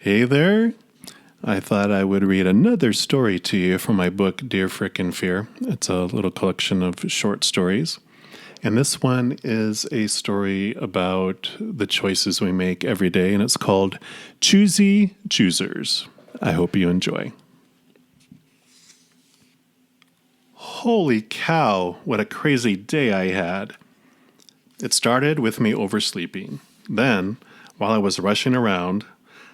Hey there. I thought I would read another story to you from my book, Dear Frickin Fear. It's a little collection of short stories. And this one is a story about the choices we make every day, and it's called Choosy Choosers. I hope you enjoy. Holy cow, what a crazy day I had. It started with me oversleeping. Then, while I was rushing around,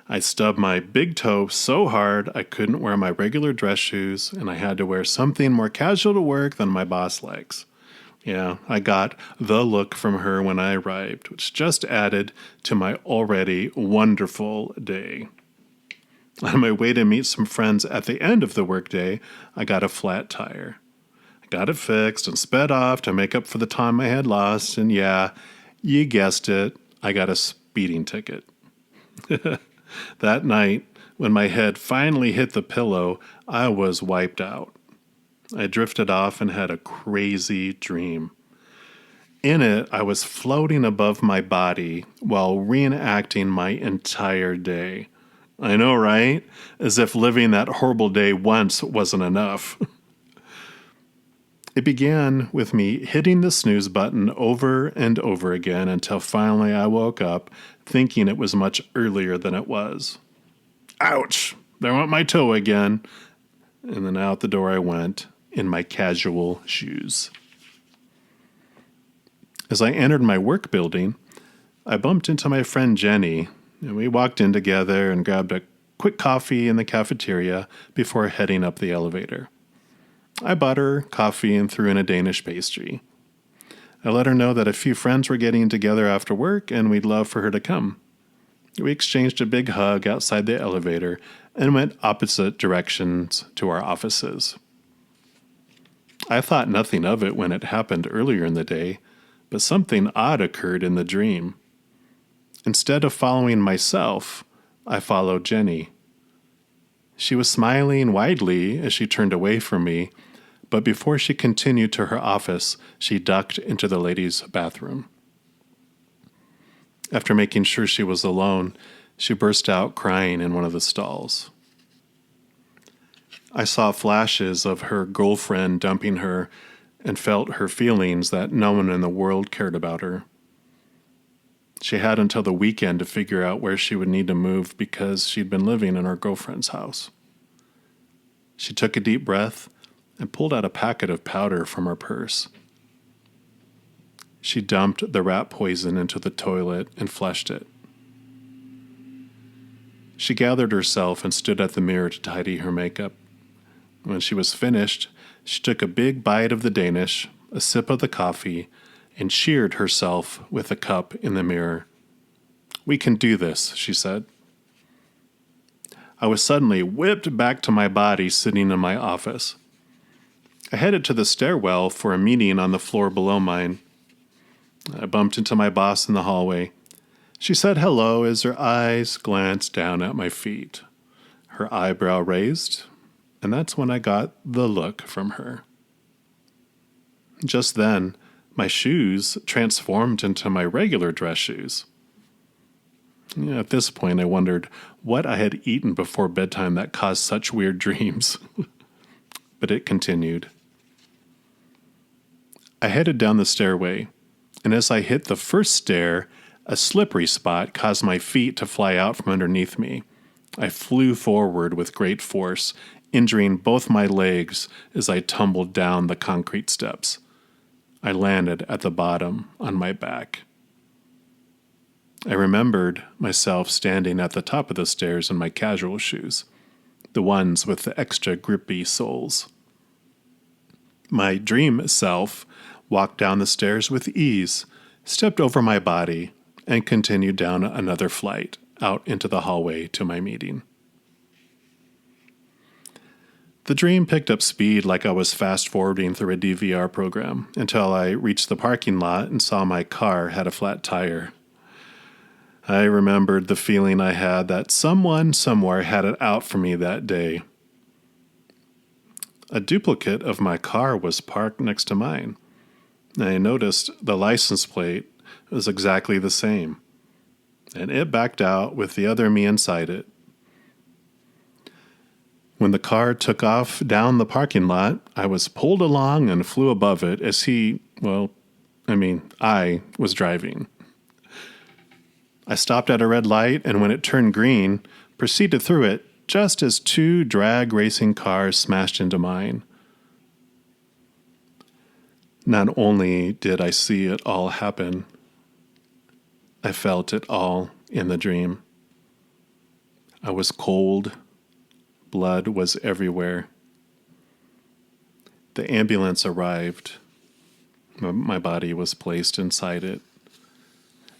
I stubbed my big toe so hard I couldn't wear my regular dress shoes, and I had to wear something more casual to work than my boss likes. Yeah, I got the look from her when I arrived, which just added to my already wonderful day. On my way to meet some friends at the end of the workday, I got a flat tire. I got it fixed and sped off to make up for the time I had lost, and yeah, you guessed it, I got a speeding ticket. That night, when my head finally hit the pillow, I was wiped out. I drifted off and had a crazy dream. In it, I was floating above my body while reenacting my entire day. I know, right? As if living that horrible day once wasn't enough. It began with me hitting the snooze button over and over again until finally I woke up thinking it was much earlier than it was. Ouch! There went my toe again. And then out the door I went in my casual shoes. As I entered my work building, I bumped into my friend Jenny, and we walked in together and grabbed a quick coffee in the cafeteria before heading up the elevator. I bought her coffee and threw in a Danish pastry. I let her know that a few friends were getting together after work and we'd love for her to come. We exchanged a big hug outside the elevator and went opposite directions to our offices. I thought nothing of it when it happened earlier in the day, but something odd occurred in the dream. Instead of following myself, I followed Jenny. She was smiling widely as she turned away from me, but before she continued to her office, she ducked into the ladies' bathroom. After making sure she was alone, she burst out crying in one of the stalls. I saw flashes of her girlfriend dumping her and felt her feelings that no one in the world cared about her. She had until the weekend to figure out where she would need to move because she'd been living in her girlfriend's house. She took a deep breath and pulled out a packet of powder from her purse. She dumped the rat poison into the toilet and flushed it. She gathered herself and stood at the mirror to tidy her makeup. When she was finished, she took a big bite of the Danish, a sip of the coffee, and cheered herself with the cup in the mirror. "We can do this," she said. I was suddenly whipped back to my body sitting in my office. I headed to the stairwell for a meeting on the floor below mine. I bumped into my boss in the hallway. She said hello as her eyes glanced down at my feet. Her eyebrow raised, and that's when I got the look from her. Just then, my shoes transformed into my regular dress shoes. At this point, I wondered what I had eaten before bedtime that caused such weird dreams. But it continued. I headed down the stairway, and as I hit the first stair, a slippery spot caused my feet to fly out from underneath me. I flew forward with great force, injuring both my legs as I tumbled down the concrete steps. I landed at the bottom on my back. I remembered myself standing at the top of the stairs in my casual shoes, the ones with the extra grippy soles. My dream self walked down the stairs with ease, stepped over my body, and continued down another flight out into the hallway to my meeting. The dream picked up speed like I was fast-forwarding through a DVR program until I reached the parking lot and saw my car had a flat tire. I remembered the feeling I had that someone somewhere had it out for me that day. A duplicate of my car was parked next to mine. I noticed the license plate was exactly the same, and it backed out with the other me inside it. When the car took off down the parking lot, I was pulled along and flew above it as I was driving. I stopped at a red light, and when it turned green, proceeded through it just as two drag racing cars smashed into mine. Not only did I see it all happen, I felt it all in the dream. I was cold. Blood was everywhere. The ambulance arrived. My body was placed inside it,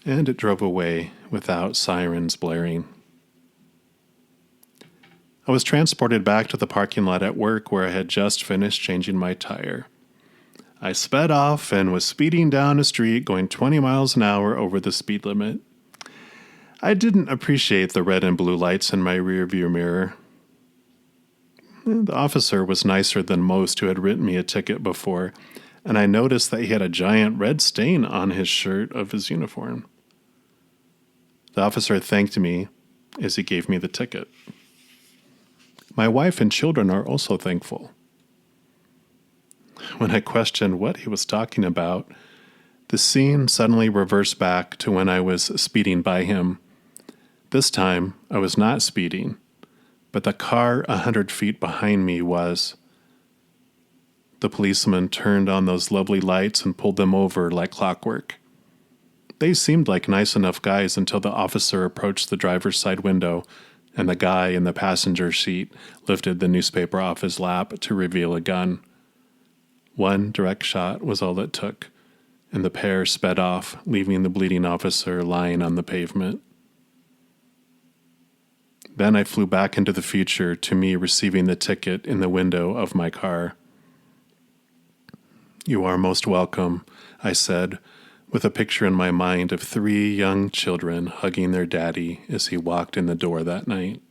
and it drove away without sirens blaring. I was transported back to the parking lot at work where I had just finished changing my tire. I sped off and was speeding down a street going 20 miles an hour over the speed limit. I didn't appreciate the red and blue lights in my rearview mirror. The officer was nicer than most who had written me a ticket before, and I noticed that he had a giant red stain on his shirt of his uniform. The officer thanked me as he gave me the ticket. My wife and children are also thankful. When I questioned what he was talking about, the scene suddenly reversed back to when I was speeding by him. This time, I was not speeding, but the car 100 feet behind me was. The policeman turned on those lovely lights and pulled them over like clockwork. They seemed like nice enough guys until the officer approached the driver's side window and the guy in the passenger seat lifted the newspaper off his lap to reveal a gun. One direct shot was all it took, and the pair sped off, leaving the bleeding officer lying on the pavement. Then I flew back into the future to me receiving the ticket in the window of my car. "You are most welcome," I said, with a picture in my mind of 3 young children hugging their daddy as he walked in the door that night.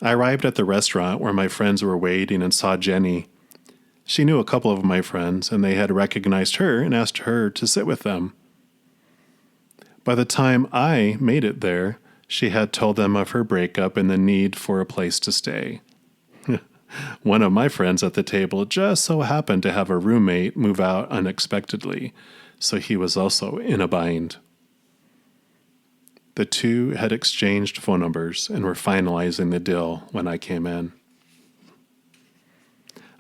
I arrived at the restaurant where my friends were waiting and saw Jenny. She knew a couple of my friends, and they had recognized her and asked her to sit with them. By the time I made it there, she had told them of her breakup and the need for a place to stay. One of my friends at the table just so happened to have a roommate move out unexpectedly, so he was also in a bind. The two had exchanged phone numbers and were finalizing the deal when I came in.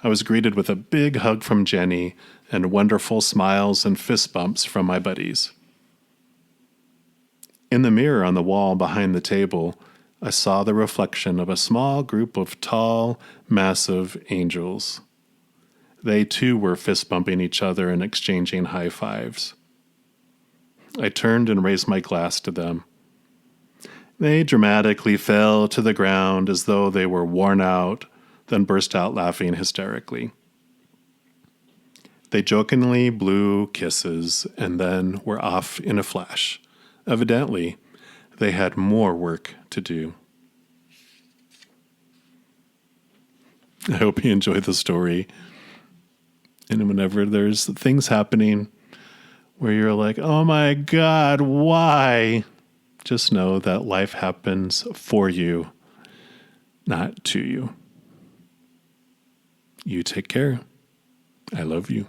I was greeted with a big hug from Jenny and wonderful smiles and fist bumps from my buddies. In the mirror on the wall behind the table, I saw the reflection of a small group of tall, massive angels. They too were fist bumping each other and exchanging high fives. I turned and raised my glass to them. They dramatically fell to the ground as though they were worn out, then burst out laughing hysterically. They jokingly blew kisses and then were off in a flash. Evidently, they had more work to do. I hope you enjoy the story. And whenever there's things happening where you're like, oh my God, why? Just know that life happens for you, not to you. You take care. I love you.